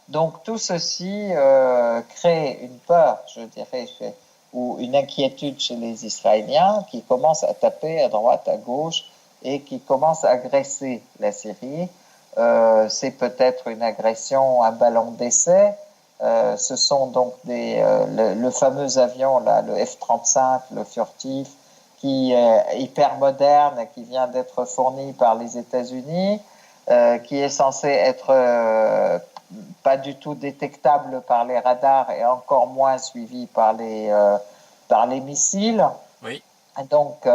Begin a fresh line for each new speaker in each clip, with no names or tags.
Donc tout ceci crée une peur, je dirais, ou une inquiétude chez les Israéliens qui commencent à taper à droite, à gauche et qui commencent à agresser la Syrie. C'est peut-être une agression, un ballon d'essai. Ce sont donc le fameux avion, là, le F-35, le furtif, qui est hyper moderne, qui vient d'être fourni par les États-Unis, qui est censé être pas du tout détectable par les radars et encore moins suivi par les missiles.
Oui.
Donc,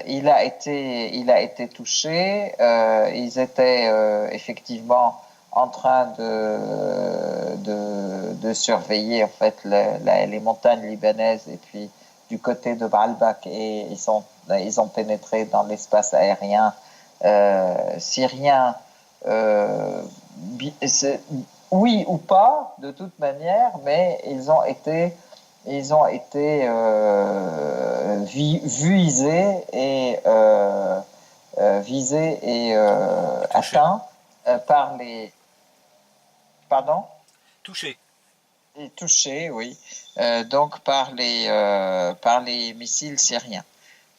il a été touché. Ils étaient effectivement en train de surveiller en fait les montagnes libanaises et puis du côté de Baalbek et ils ont pénétré dans l'espace aérien syrien. Euh, oui ou pas, de toute manière, mais ils ont été visés et
Touché.
atteints par les... Pardon?
Touché.
Et touchés, oui. Donc par les missiles syriens.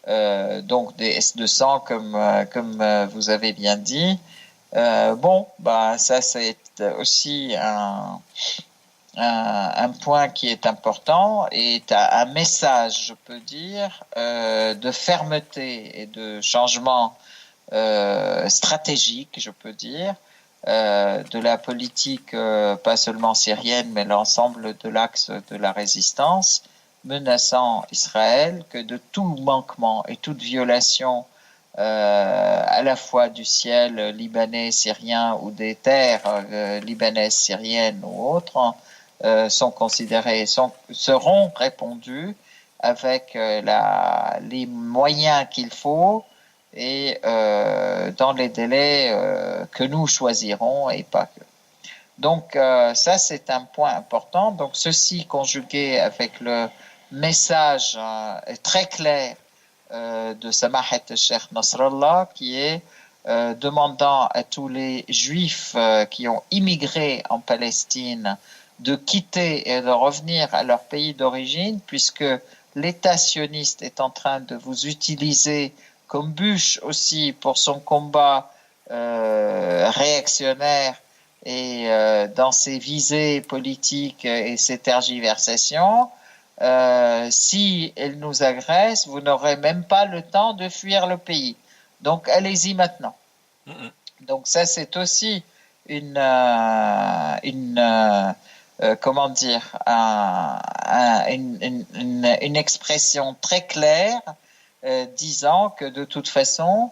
Donc des S-200, comme vous avez bien dit. Bon, bah, ça c'est aussi un point qui est important et un message, je peux dire, de fermeté et de changement stratégique, je peux dire, de la politique, pas seulement syrienne, mais l'ensemble de l'axe de la résistance, menaçant Israël que de tout manquement et toute violation à la fois du ciel libanais, syrien ou des terres libanaises, syriennes ou autres, sont considérés, seront répondus avec les moyens qu'il faut et dans les délais que nous choisirons et pas que. Donc ça, c'est un point important. Donc ceci conjugué avec le message très clair de Samahat Sheikh Nasrallah qui est demandant à tous les juifs qui ont immigré en Palestine de quitter et de revenir à leur pays d'origine puisque l'État sioniste est en train de vous utiliser comme bûche aussi pour son combat réactionnaire et dans ses visées politiques et ses tergiversations. Si elle nous agresse, vous n'aurez même pas le temps de fuir le pays. Donc allez-y maintenant.
Mm -mm.
Donc ça c'est aussi comment dire une expression très claire disant que de toute façon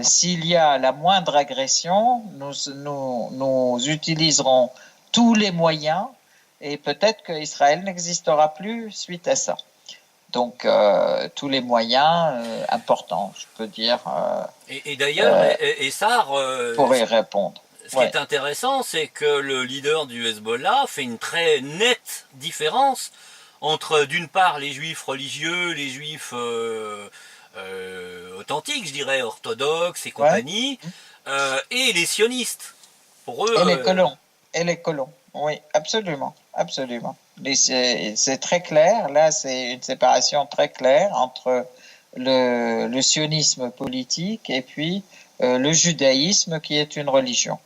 s'il y a la moindre agression, nous utiliserons tous les moyens et peut-être qu'Israël n'existera plus suite à ça. Donc tous les moyens importants, je peux dire,
Et d'ailleurs,
pour y répondre.
ce qui
Ouais.
est intéressant, c'est que le leader du Hezbollah fait une très nette différence entre, d'une part, les juifs religieux, les juifs authentiques, je dirais, orthodoxes et
Ouais.
compagnie, et les sionistes. Pour eux,
Et les colons. Et les colons. Oui, absolument. Absolument. C'est très clair. Là, c'est une séparation très claire entre le sionisme politique et puis le judaïsme qui est une religion.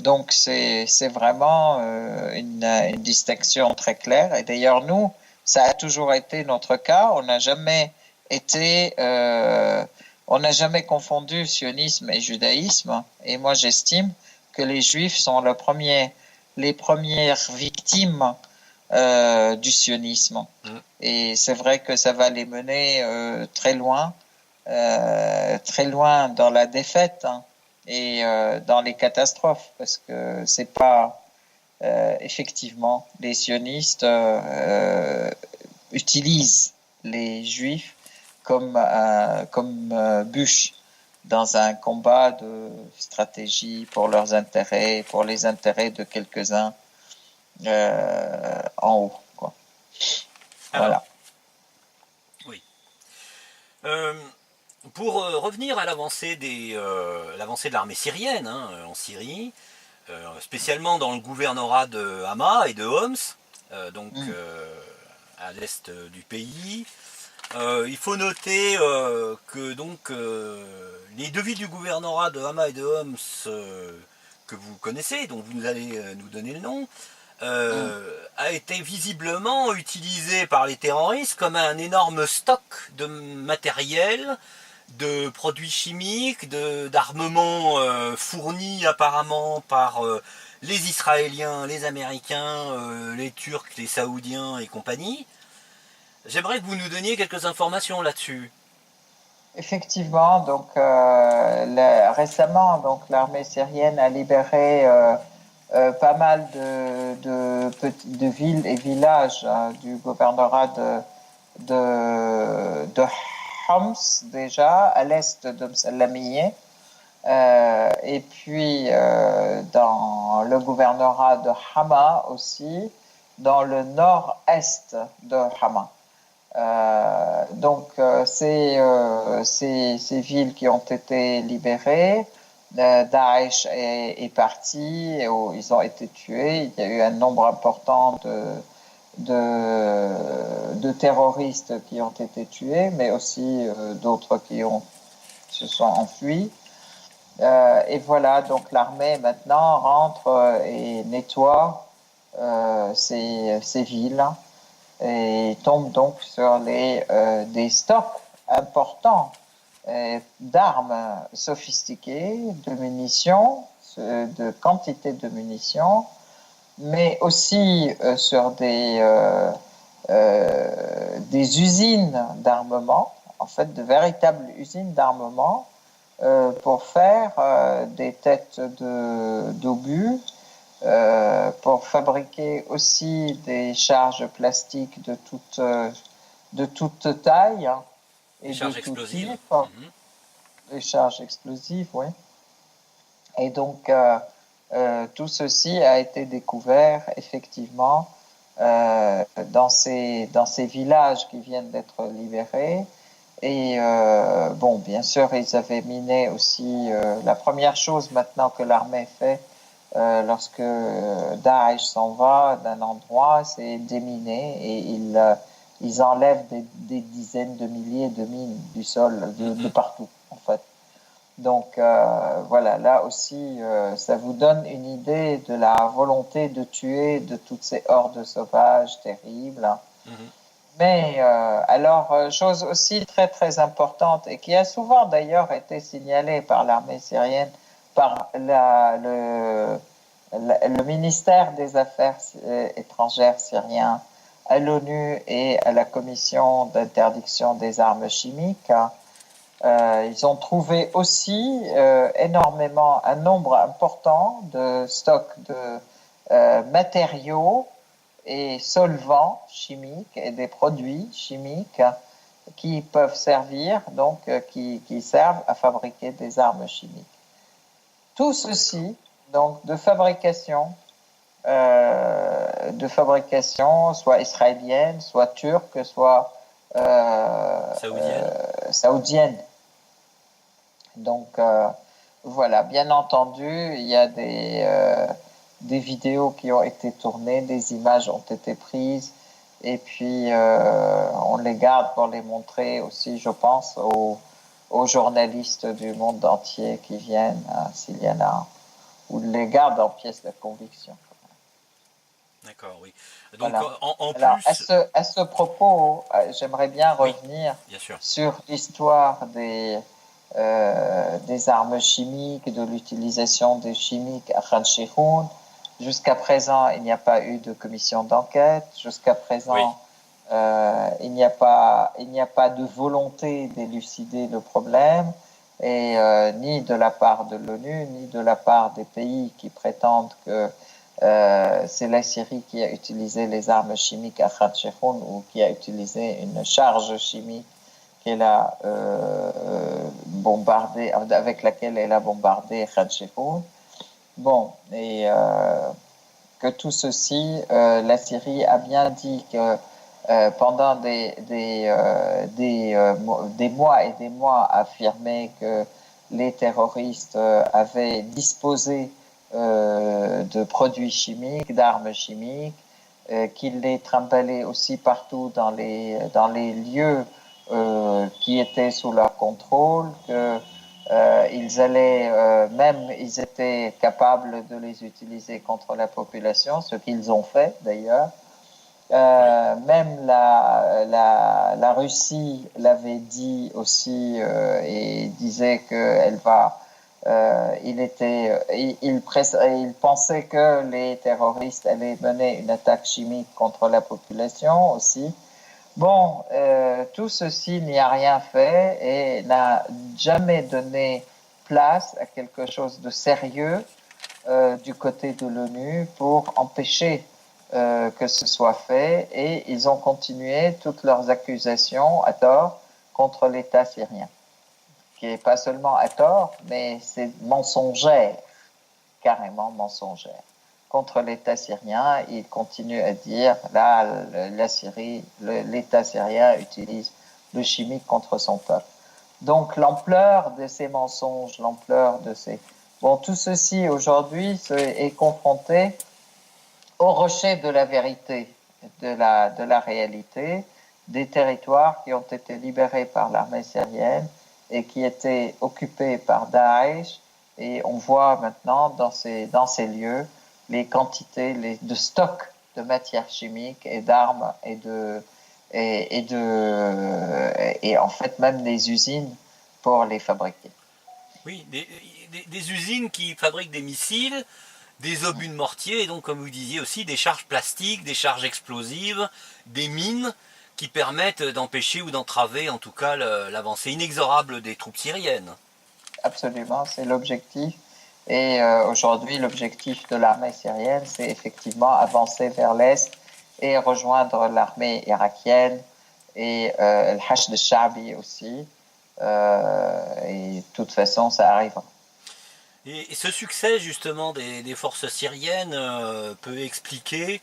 Donc c'est vraiment une distinction très claire. Et d'ailleurs, nous, ça a toujours été notre cas. On n'a jamais confondu sionisme et judaïsme. Et moi, j'estime que les juifs sont les premières victimes du sionisme.
mm,
Et c'est vrai que ça va les mener très loin dans la défaite hein, et dans les catastrophes, parce que c'est pas effectivement les sionistes utilisent les juifs comme bûche dans un combat de stratégie pour leurs intérêts, pour les intérêts de quelques-uns en haut. Quoi.
alors,
Voilà.
oui. Euh, pour revenir à l'avancée de l'armée syrienne hein, en Syrie, spécialement dans le gouvernorat de Hama et de Homs, donc
Mm.
à l'est du pays. Il faut noter que donc les deux villes du gouvernorat de Hama et de Homs que vous connaissez, dont vous allez nous donner le nom,
Mm.
a été visiblement utilisé par les terroristes comme un énorme stock de matériel, de produits chimiques, d'armements fournis apparemment par les Israéliens, les Américains, les Turcs, les Saoudiens et compagnie. J'aimerais que vous nous donniez quelques informations là-dessus.
Effectivement, donc récemment, donc l'armée syrienne a libéré pas mal de villes et villages du gouvernorat de Homs déjà, à l'est de Msalamieh, et puis dans le gouvernorat de Hama aussi, dans le nord-est de Hama. Donc, ces villes qui ont été libérées, Daesh est parti, ils ont été tués. Il y a eu un nombre important de terroristes qui ont été tués, mais aussi d'autres qui se sont enfuis. Et voilà, donc l'armée maintenant rentre et nettoie ces villes et tombe donc sur des stocks importants d'armes sophistiquées, de munitions, de quantité de munitions, mais aussi sur des usines d'armement, en fait de véritables usines d'armement pour faire des têtes d'obus, pour fabriquer aussi des charges plastiques de toute taille
Les
et de
charges
tout
explosives.
type, des charges explosives, oui. Et donc, tout ceci a été découvert effectivement dans ces villages qui viennent d'être libérés. Et bon, bien sûr, ils avaient miné aussi la première chose maintenant que l'armée fait lorsque Daesh s'en va d'un endroit, c'est déminer et ils enlèvent des dizaines de milliers de mines du sol de partout, en fait. Donc voilà, là aussi, ça vous donne une idée de la volonté de tuer de toutes ces hordes sauvages terribles. Mais alors, chose aussi très très importante et qui a souvent d'ailleurs été signalée par l'armée syrienne, par le ministère des Affaires étrangères syrien, à l'ONU et à la Commission d'interdiction des armes chimiques. Ils ont trouvé aussi énormément, un nombre important de stocks de matériaux et solvants chimiques et des produits chimiques qui peuvent servir, donc qui servent à fabriquer des armes chimiques. Tout ceci, donc de fabrication, soit israélienne, soit turque, soit
Saoudienne.
saoudienne. Donc voilà, bien entendu, il y a des vidéos qui ont été tournées, des images ont été prises, et puis on les garde pour les montrer aussi, je pense, aux journalistes du monde entier qui viennent, s'il y en a, ou les garde en pièces de conviction.
D'accord, oui. Donc
Voilà.
en
Alors,
plus...
à ce propos, j'aimerais bien
Oui,
revenir
bien sûr.
sur l'histoire des armes chimiques, de l'utilisation des chimiques à Khan Sheikhoun. Jusqu'à présent, il n'y a pas eu de commission d'enquête. Jusqu'à
Oui.
présent, il n'y a pas de volonté d'élucider le problème, et ni de la part de l'ONU, ni de la part des pays qui prétendent que c'est la Syrie qui a utilisé les armes chimiques à Khan Sheikhoun ou qui a utilisé une charge chimique qu'elle a bombardé, avec laquelle elle a bombardé Khan Sheikhoun. Bon, et que tout ceci, la Syrie a bien dit que pendant des mois et des mois affirmé que les terroristes avaient disposé de produits chimiques, d'armes chimiques, qu'il les trimballait aussi partout dans les lieux qui étaient sous leur contrôle, que ils étaient capables de les utiliser contre la population, ce qu'ils ont fait d'ailleurs.
Oui.
Même la Russie l'avait dit aussi et disait qu'elle va. Il pensait que les terroristes allaient mener une attaque chimique contre la population aussi. Bon, tout ceci n'y a rien fait et n'a jamais donné place à quelque chose de sérieux du côté de l'ONU pour empêcher que ce soit fait et ils ont continué toutes leurs accusations à tort contre l'État syrien, qui est pas seulement à tort, mais c'est mensongère, carrément mensongère. Contre l'État syrien, ils continuent à dire là, la Syrie, l'État syrien utilise le chimique contre son peuple. Donc l'ampleur de ces mensonges, l'ampleur de ces... Bon, tout ceci aujourd'hui est confronté au rocher de la vérité, de la réalité, des territoires qui ont été libérés par l'armée syrienne et qui étaient occupés par Daesh. Et on voit maintenant dans ces lieux les quantités de stocks de matières chimiques et d'armes et en fait même des usines pour les fabriquer.
Oui, des usines qui fabriquent des missiles, des obus de mortier, et donc, comme vous disiez aussi, des charges plastiques, des charges explosives, des mines qui permettent d'empêcher ou d'entraver, en tout cas, l'avancée inexorable des troupes syriennes.
Absolument, c'est l'objectif. Et aujourd'hui, l'objectif de l'armée syrienne, c'est effectivement avancer vers l'Est et rejoindre l'armée irakienne et le Hashd al-Sha'bi aussi. Et de toute façon, ça arrivera.
Et ce succès, justement, des forces syriennes peut expliquer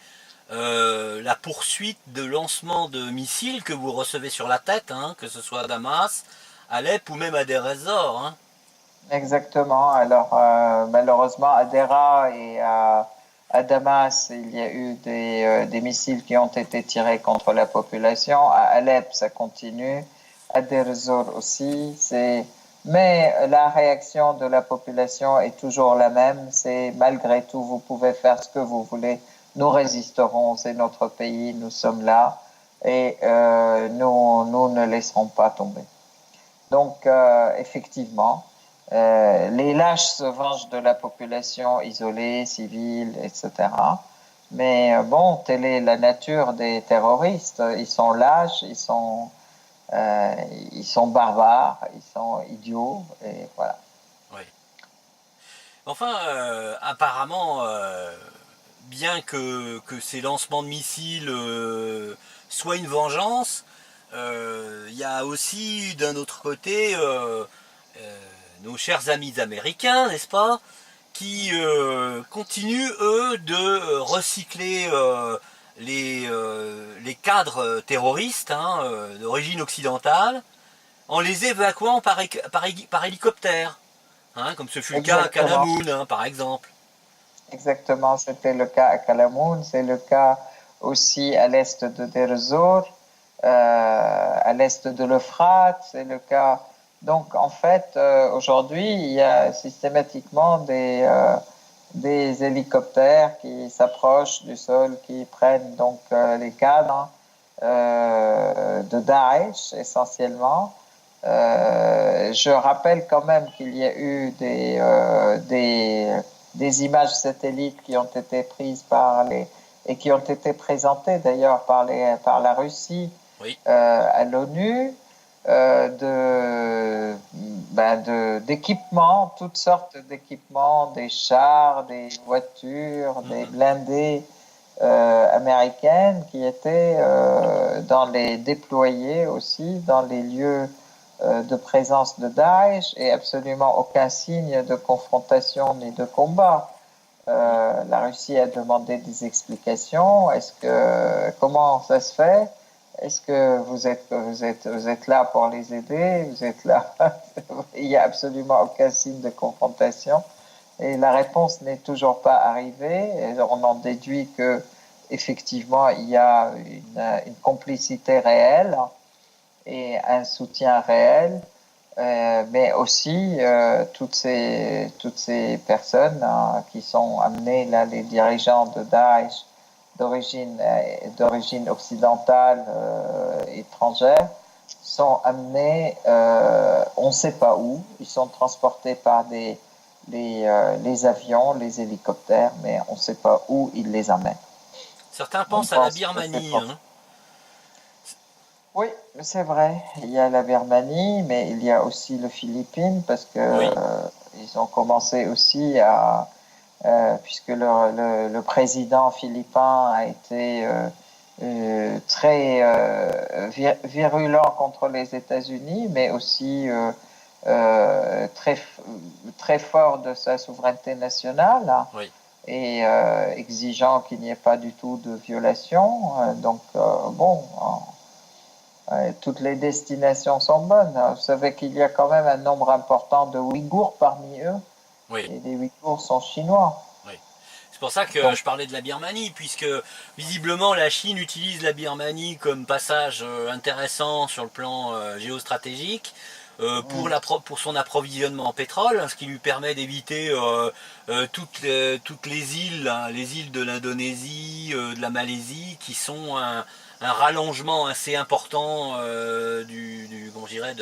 la poursuite de lancement de missiles que vous recevez sur la tête, hein, que ce soit à Damas, à Alep ou même à Deir ez-Zor, hein.
Exactement. Alors, malheureusement, à Dera et à Damas, il y a eu des missiles qui ont été tirés contre la population. À Alep, ça continue. À Deir ez-Zor aussi. Mais la réaction de la population est toujours la même. C'est malgré tout, vous pouvez faire ce que vous voulez. Nous résisterons. C'est notre pays. Nous sommes là. Et nous ne laisserons pas tomber. Donc, effectivement, les lâches se vengent de la population isolée, civile, etc. Mais bon, telle est la nature des terroristes. Ils sont lâches, ils sont barbares, ils sont idiots, et voilà.
Oui. Enfin, apparemment, bien que ces lancements de missiles soient une vengeance, il y a aussi d'un autre côté nos chers amis américains, n'est-ce pas, qui continuent, eux, de recycler les cadres terroristes, hein, d'origine occidentale, en les évacuant par hélicoptère, hein, comme ce fut le cas à
Exactement.
Kalamoun, hein, par exemple.
Exactement, c'était le cas à Kalamoun, c'est le cas aussi à l'est de Deir ez-Zor, à l'est de l'Euphrate, c'est le cas. Donc en fait, aujourd'hui, il y a systématiquement des hélicoptères qui s'approchent du sol, qui prennent donc les cadres de Daesh essentiellement. Je rappelle quand même qu'il y a eu des images satellites qui ont été prises et qui ont été présentées d'ailleurs par la Russie
Oui.
à l'ONU d'équipements, toutes sortes d'équipements, des chars, des voitures, des blindés américaines qui étaient déployés aussi dans les lieux de présence de Daesh et absolument aucun signe de confrontation ni de combat. La Russie a demandé des explications. Comment ça se fait? Est-ce que vous êtes là pour les aider? Vous êtes là? Il n'y a absolument aucun signe de confrontation. Et la réponse n'est toujours pas arrivée. Et on en déduit que effectivement il y a une complicité réelle et un soutien réel, mais aussi toutes ces personnes qui sont amenées là, les dirigeants de Daesh d'origine occidentale étrangère sont amenés, on ne sait pas où, ils sont transportés par les avions, les hélicoptères, mais on ne sait pas où ils les amènent.
Certains
On
pensent à la
pense que c'est
Birmanie,
pas.
hein.
Oui, c'est vrai. Il y a la Birmanie, mais il y a aussi les Philippines parce que
Oui,
ils ont commencé aussi puisque le président philippin a été très virulent contre les États-Unis, mais aussi très, très fort de sa souveraineté nationale, hein,
oui.
et exigeant qu'il n'y ait pas du tout de violation. Bon, toutes les destinations sont bonnes. Vous savez qu'il y a quand même un nombre important de Ouïghours parmi eux,
Oui.
et les Ouïghours sont chinois.
Oui. C'est pour ça que
Donc,
je parlais de la Birmanie, puisque visiblement la Chine utilise la Birmanie comme passage intéressant sur le plan géostratégique pour son approvisionnement en pétrole, ce qui lui permet d'éviter toutes les îles, hein, les îles de l'Indonésie, de la Malaisie, qui sont un rallongement assez important comment je dirais,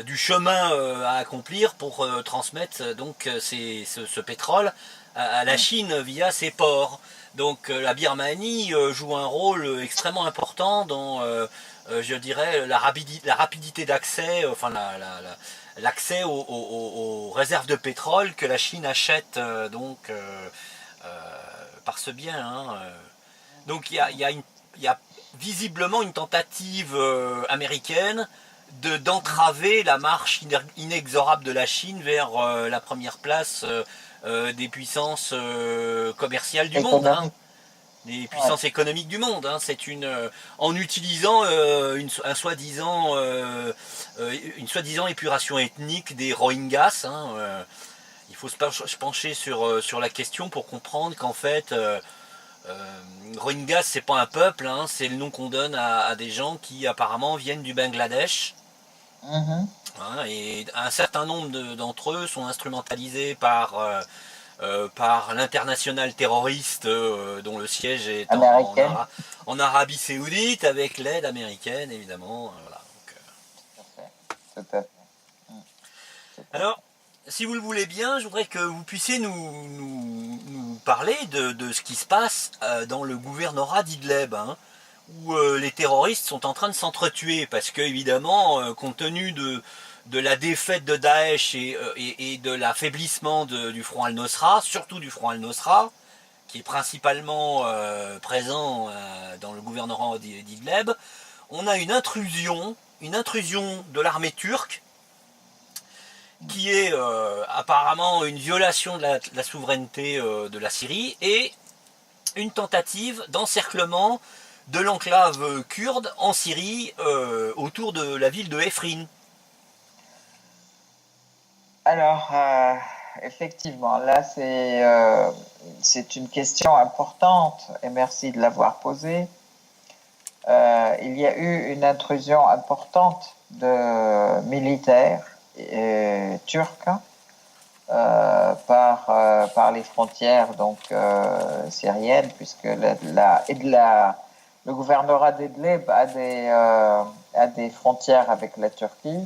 du chemin à accomplir pour transmettre donc ce pétrole à la Chine via ses ports. Donc la Birmanie joue un rôle extrêmement important dans, je dirais, la rapidité d'accès, enfin l'accès aux réserves de pétrole que la Chine achète par ce bien. Hein. Donc il y a visiblement une tentative américaine d'entraver la marche inexorable de la Chine vers la première place des puissances commerciales du monde, hein,
économique.
des
Ouais.
puissances économiques du monde. Hein. C'est en utilisant une soi-disant épuration ethnique des Rohingyas. Hein, il faut se pencher sur la question pour comprendre qu'en fait Rohingyas, c'est pas un peuple, hein, c'est le nom qu'on donne à des gens qui apparemment viennent du Bangladesh.
Mhm.
Hein, et un certain nombre d'entre eux sont instrumentalisés par l'international terroriste dont le siège est
Américaine.
en Arabie Saoudite avec l'aide américaine évidemment. Voilà. Donc,
Tout à fait. Tout à fait. Mm. Tout à
alors,
fait.
si vous le voulez bien, je voudrais que vous puissiez nous parler de ce qui se passe dans le gouvernorat d'Idleb, hein, où les terroristes sont en train de s'entretuer, parce que évidemment, compte tenu de la défaite de Daesh et de l'affaiblissement du front al-Nosra, surtout du front al-Nosra, qui est principalement présent dans le gouvernorat d'Idleb, on a une intrusion de l'armée turque qui est apparemment une violation de la souveraineté de la Syrie et une tentative d'encerclement de l'enclave kurde en Syrie autour de la ville de Efrin.
Alors, effectivement, là, c'est une question importante et merci de l'avoir posée. Il y a eu une intrusion importante de militaires turcs par les frontières donc syriennes, puisque le gouvernorat d'Idlib a des frontières avec la Turquie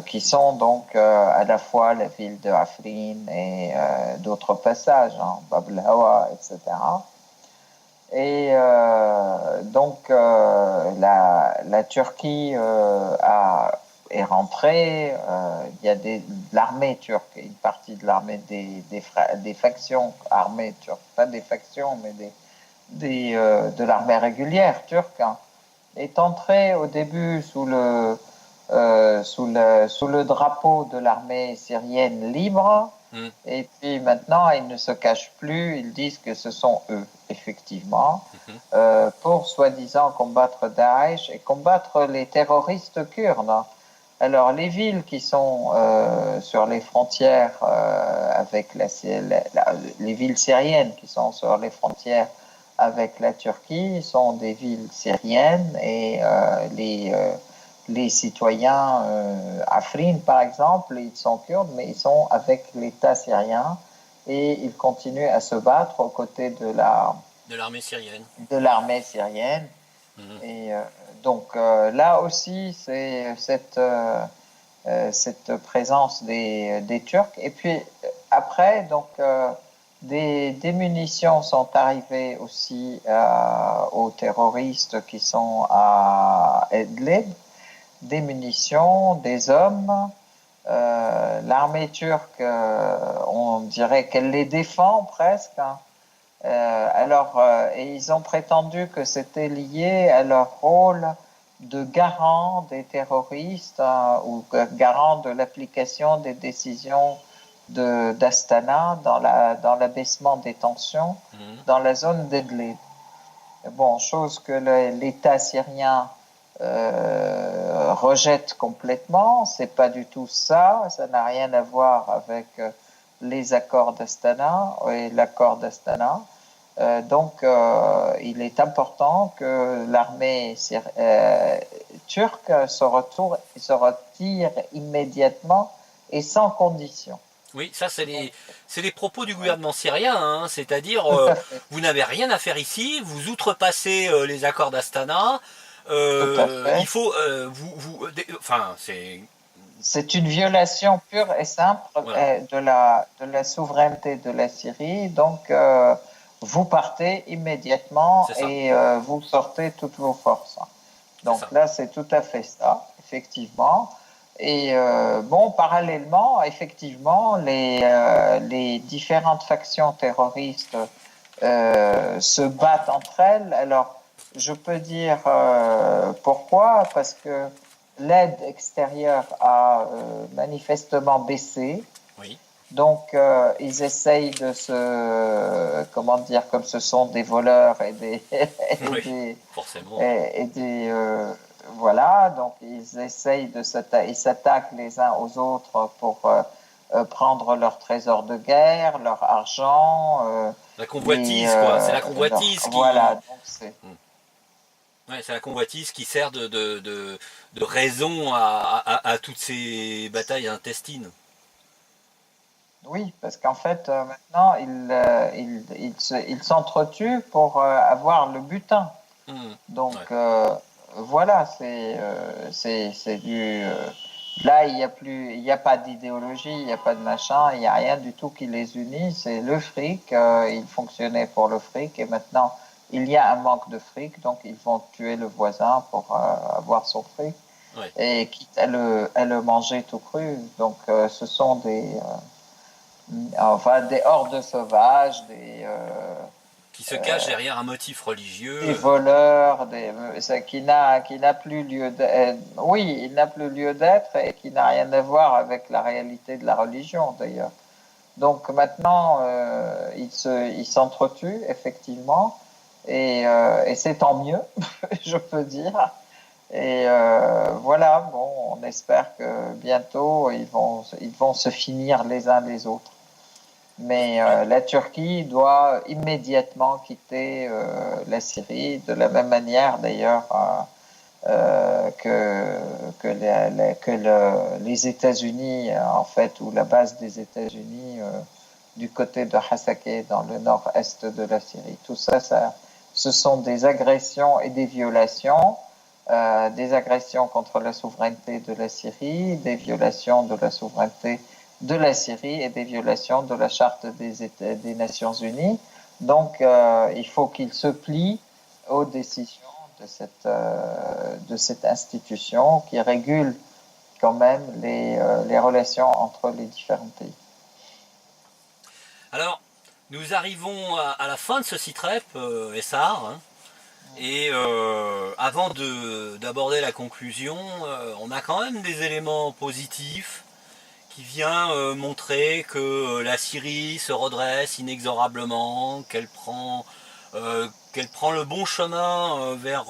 qui sont donc à la fois la ville de Afrin et d'autres passages, hein, Bab el-Hawa, etc. Et la Turquie est rentrée. Il y a l'armée turque, une partie de l'armée des factions armées turques, pas des factions, mais de l'armée régulière turque, hein, est entrée au début sous le drapeau de l'armée syrienne libre.
Mm.
Et puis maintenant, ils ne se cachent plus, ils disent que ce sont eux, effectivement, pour soi-disant combattre Daesh et combattre les terroristes kurdes. Alors, les villes qui sont sur les frontières avec les villes syriennes qui sont sur les frontières avec la Turquie sont des villes syriennes et les citoyens Afrin, par exemple, ils sont kurdes, mais ils sont avec l'État syrien et ils continuent à se battre aux côtés
De l'armée syrienne.
de l'armée syrienne.
Mhm.
Et donc là aussi, c'est cette présence des Turcs. Et puis après, donc, des munitions sont arrivées aussi aux terroristes qui sont à Idlib, des munitions, des hommes. L'armée turque, on dirait qu'elle les défend presque, hein. Et ils ont prétendu que c'était lié à leur rôle de garant des terroristes ou garant de l'application des décisions d'Astana dans l'abaissement des tensions
Mhm.
dans la zone d'Idlib. Bon, chose que l'État syrien rejette complètement, c'est pas du tout ça, ça n'a rien à voir avec les accords d'Astana et l'accord d'Astana. Il est important que l'armée turque se retire immédiatement et sans condition.
Oui, ça c'est les propos du gouvernement syrien, hein. C'est-à-dire
Tout à fait,
vous n'avez rien à faire ici, vous outrepassez les accords d'Astana,
tout à
il
fait.
faut enfin
C'est une violation pure et simple
voilà,
de la souveraineté de la Syrie. Donc, vous partez immédiatement
c'est ça,
et vous sortez toutes vos forces.
c'est
Donc
ça.
là, c'est tout à fait ça, effectivement. Et bon, parallèlement, effectivement, les différentes factions terroristes se battent entre elles. Alors, je peux dire pourquoi, parce que l'aide extérieure a manifestement baissé.
Oui,
Donc, ils essayent de comment dire, comme ce sont des voleurs et et
oui,
des,
forcément.
et des voilà, donc ils essayent ils s'attaquent les uns aux autres pour prendre leur trésor de guerre, leur argent,
La convoitise, quoi. C'est la convoitise qui,
voilà, donc c'est
ouais, c'est la convoitise qui sert de raison à toutes ces batailles intestines.
oui, parce qu'en fait maintenant ils s'entretuent pour avoir le butin.
Mhm.
Donc
Ouais,
voilà, c'est du là il y a pas d'idéologie, il n'y a pas de machin, il y a rien du tout qui les unit. C'est le fric. Ils fonctionnaient pour le fric et maintenant il y a un manque de fric, donc ils vont tuer le voisin pour avoir son fric
ouais.
et quitte à le manger tout cru. Donc ce sont des hordes sauvages,
Qui se cache derrière un motif religieux.
des voleurs, qui n'a plus lieu d'être. Oui, il n'a plus lieu d'être et qui n'a rien à voir avec la réalité de la religion d'ailleurs. Donc maintenant, ils s'entretuent effectivement et c'est tant mieux, je peux dire. Et voilà, bon, on espère que bientôt ils vont se finir les uns les autres. Mais
Ouais.
la Turquie doit immédiatement quitter la Syrie, de la même manière d'ailleurs les États-Unis, en fait, ou la base des États-Unis du côté de Hasakeh, dans le nord-est de la Syrie. Tout ça, ce sont des agressions et des agressions contre la souveraineté de la Syrie, des violations de la souveraineté de la Syrie et des violations de la Charte des Nations Unies. Donc, il faut qu'il se plie aux décisions de cette institution qui régule quand même les relations entre les différents pays.
Alors, nous arrivons à la fin de ce CITREP, Essar, hein, et avant d'aborder la conclusion, on a quand même des éléments positifs qui vient montrer que la Syrie se redresse inexorablement, qu'elle prend le bon chemin vers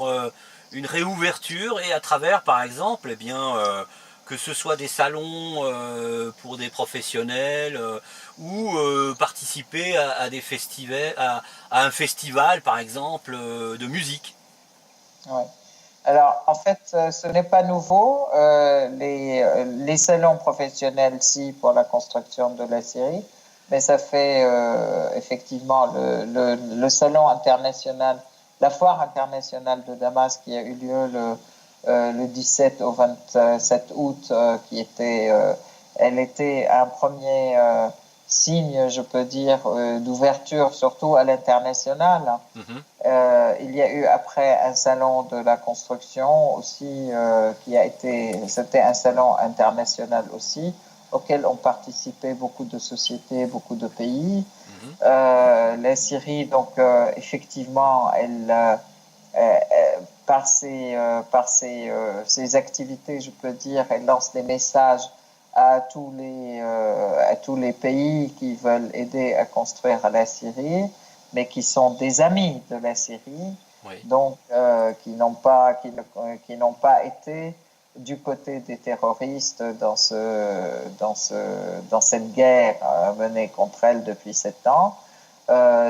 une réouverture et à travers, par exemple, eh bien, que ce soit des salons pour des professionnels ou participer à des festivals, à un festival par exemple de musique.
Ouais. Alors, en fait, ce n'est pas nouveau. Les salons professionnels, si, pour la construction de la Syrie, mais ça fait effectivement le salon international, la foire internationale de Damas qui a eu lieu le 17 au 27 août, elle était un premier signe, je peux dire, d'ouverture, surtout à l'international.
Mhm.
Il y a eu après un salon de la construction aussi c'était un salon international aussi, auquel ont participé beaucoup de sociétés, beaucoup de pays.
Mhm.
La Syrie, donc effectivement, ses activités, je peux dire, elle lance des messages à tous les pays qui veulent aider à construire la Syrie, mais qui sont des amis de la Syrie,
Oui.
donc qui n'ont pas été du côté des terroristes dans cette guerre menée contre elle depuis 7 ans.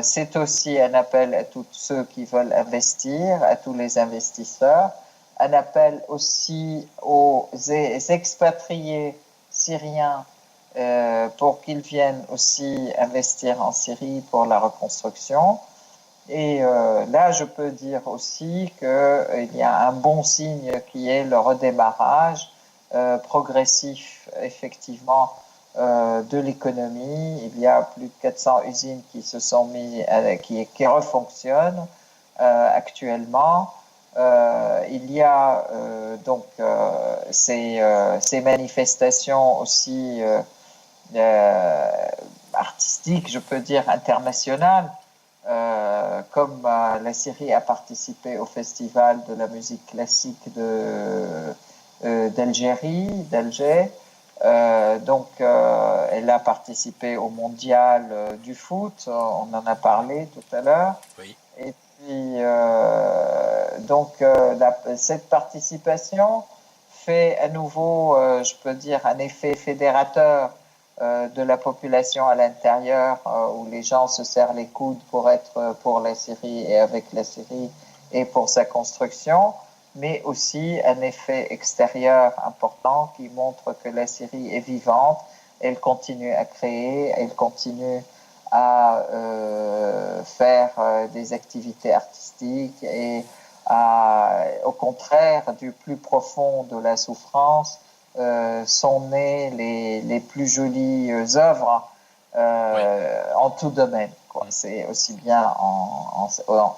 C'est aussi un appel à tous ceux qui veulent investir, à tous les investisseurs, un appel aussi aux expatriés syriens pour qu'ils viennent aussi investir en Syrie pour la reconstruction. Et là, je peux dire aussi qu'il y a un bon signe qui est le redémarrage progressif, effectivement, de l'économie. Il y a plus de 400 usines qui se sont qui refonctionnent actuellement. Il y a ces manifestations aussi artistiques, je peux dire internationales, comme la Syrie a participé au festival de la musique classique d'Alger. Elle a participé au mondial du foot, on en a parlé tout à l'heure.
Oui.
Et puis, cette participation fait à nouveau, je peux dire, un effet fédérateur de la population à l'intérieur, où les gens se serrent les coudes pour être pour la Syrie et avec la Syrie et pour sa construction, mais aussi un effet extérieur important qui montre que la Syrie est vivante, elle continue à créer, elle continue à faire des activités artistiques et au contraire du plus profond de la souffrance, sont nées les plus jolies œuvres
Oui.
en tout domaine, quoi.
Mm.
C'est aussi bien en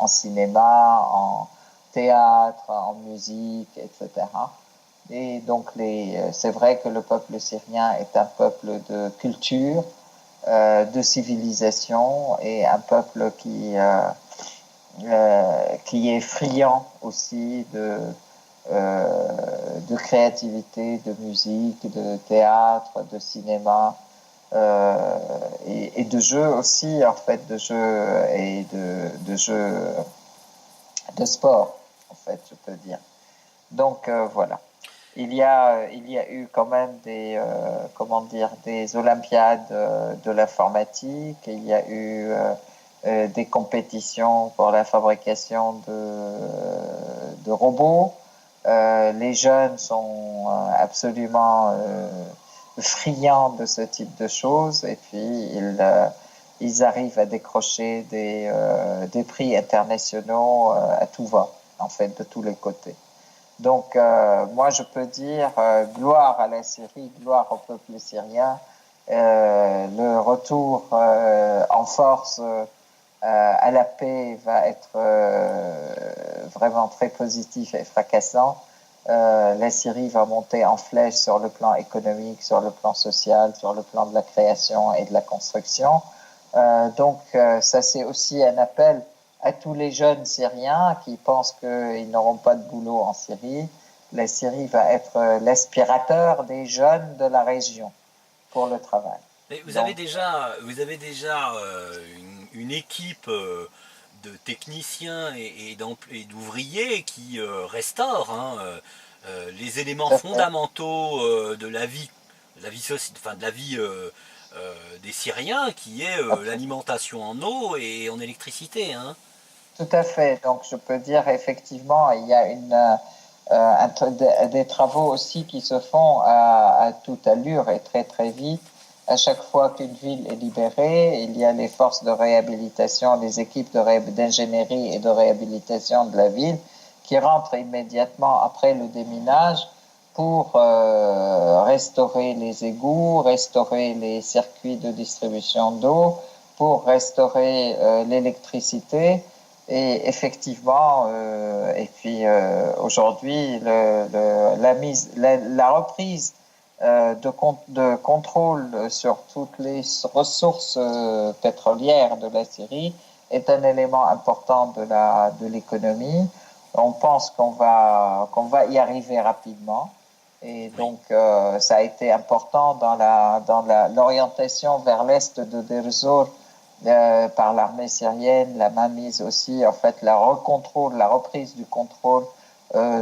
cinéma, en théâtre, en musique, etc. Et donc, c'est vrai que le peuple syrien est un peuple de culture, de civilisation et un peuple qui est friand aussi de créativité, de musique, de théâtre, de cinéma et de jeux aussi, en fait, de jeux et de jeux de sport, en fait, je peux dire. Donc voilà. Il y a eu quand même comment dire, des Olympiades de l'informatique. Il y a eu des compétitions pour la fabrication de robots. Les jeunes sont absolument friands de ce type de choses et puis ils arrivent à décrocher des prix internationaux à tout va, en fait, de tous les côtés. Donc, moi, je peux dire gloire à la Syrie, gloire au peuple syrien. Le retour en force à la paix va être vraiment très positif et fracassant. La Syrie va monter en flèche sur le plan économique, sur le plan social, sur le plan de la création et de la construction. Ça, c'est aussi un appel à tous les jeunes Syriens qui pensent qu'ils n'auront pas de boulot en Syrie. La Syrie va être l'aspirateur des jeunes de la région pour le travail.
Mais
Donc,
vous avez déjà une équipe de techniciens et d'ouvriers qui restaurent, hein. les éléments
tout à fait.
fondamentaux de la vie des Syriens, qui est l'alimentation en eau et en électricité, hein.
Tout à fait. Donc, je peux dire effectivement, il y a des travaux aussi qui se font à toute allure et très très vite. À chaque fois qu'une ville est libérée, il y a les forces de réhabilitation, les équipes d'ingénierie et de réhabilitation de la ville qui rentrent immédiatement après le déminage pour restaurer les égouts, restaurer les circuits de distribution d'eau, pour restaurer l'électricité. Et effectivement, et puis aujourd'hui, la reprise de contrôle sur toutes les ressources pétrolières de la Syrie est un élément important de l'économie. On pense qu'on va y arriver rapidement. Et
Oui.
donc, ça a été important dans l'orientation vers l'est de Deir ez-Zor par l'armée syrienne, la mainmise aussi, en fait, la reprise du contrôle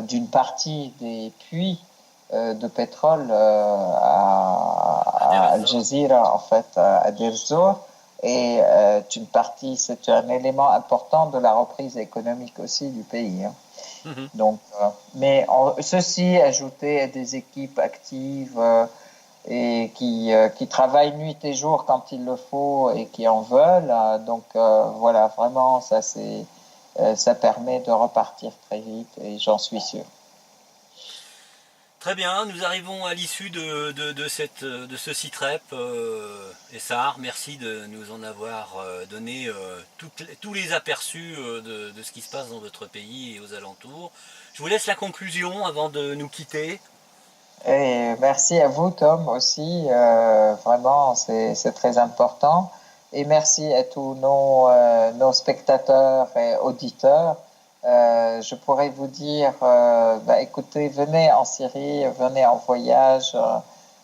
d'une partie des puits de pétrole
À Deir
à
ez-Zor.
Al-Jazeera, en fait, à Deir ez-Zor. Et c'est un élément important de la reprise économique aussi du pays, hein.
Mhm.
Donc, ceci ajouté à des équipes actives et qui travaillent nuit et jour quand il le faut et qui en veulent. Donc voilà, vraiment, ça permet de repartir très vite et j'en suis sûr.
Très bien, nous arrivons à l'issue de ce CITREP. Essar, merci de nous en avoir donné tous les aperçus de ce qui se passe dans votre pays et aux alentours. Je vous laisse la conclusion avant de nous quitter.
Et merci à vous, Tom, aussi. Vraiment, c'est très important. Et merci à tous nos spectateurs et auditeurs. Je pourrais vous dire, écoutez, venez en Syrie, venez en voyage,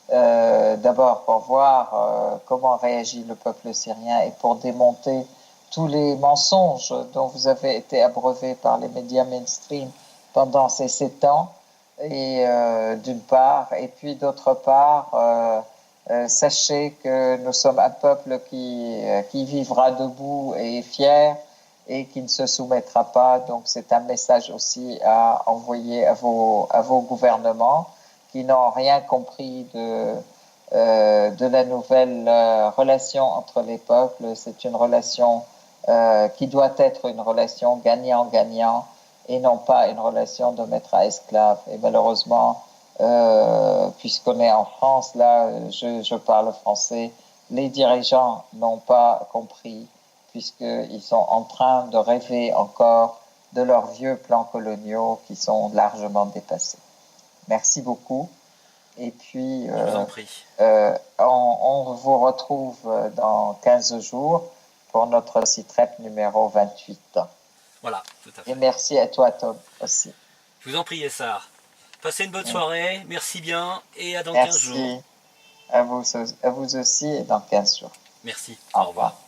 d'abord pour voir comment réagit le peuple syrien et pour démonter tous les mensonges dont vous avez été abreuvés par les médias mainstream pendant ces 7 ans et d'une part, et puis d'autre part, sachez que nous sommes un peuple qui vivra debout et fier et qui ne se soumettra pas. Donc c'est un message aussi à envoyer à vos gouvernements qui n'ont rien compris de la nouvelle relation entre les peuples. C'est une relation qui doit être une relation gagnant-gagnant et non pas une relation de maître à esclave. Et malheureusement, puisqu'on est en France, là, je parle français, les dirigeants n'ont pas compris, puisqu'ils sont en train de rêver encore de leurs vieux plans coloniaux qui sont largement dépassés. Merci beaucoup. Et puis,
Je vous en prie.
on vous retrouve dans 15 jours pour notre CITREP numéro 28.
Voilà, tout à
Et
fait.
merci à toi, Tom, aussi.
Je vous en prie, Essar. Passez une bonne soirée, merci bien, et à dans 15 jours.
Merci à vous aussi et dans 15 jours.
Merci,
Au
au revoir.
revoir.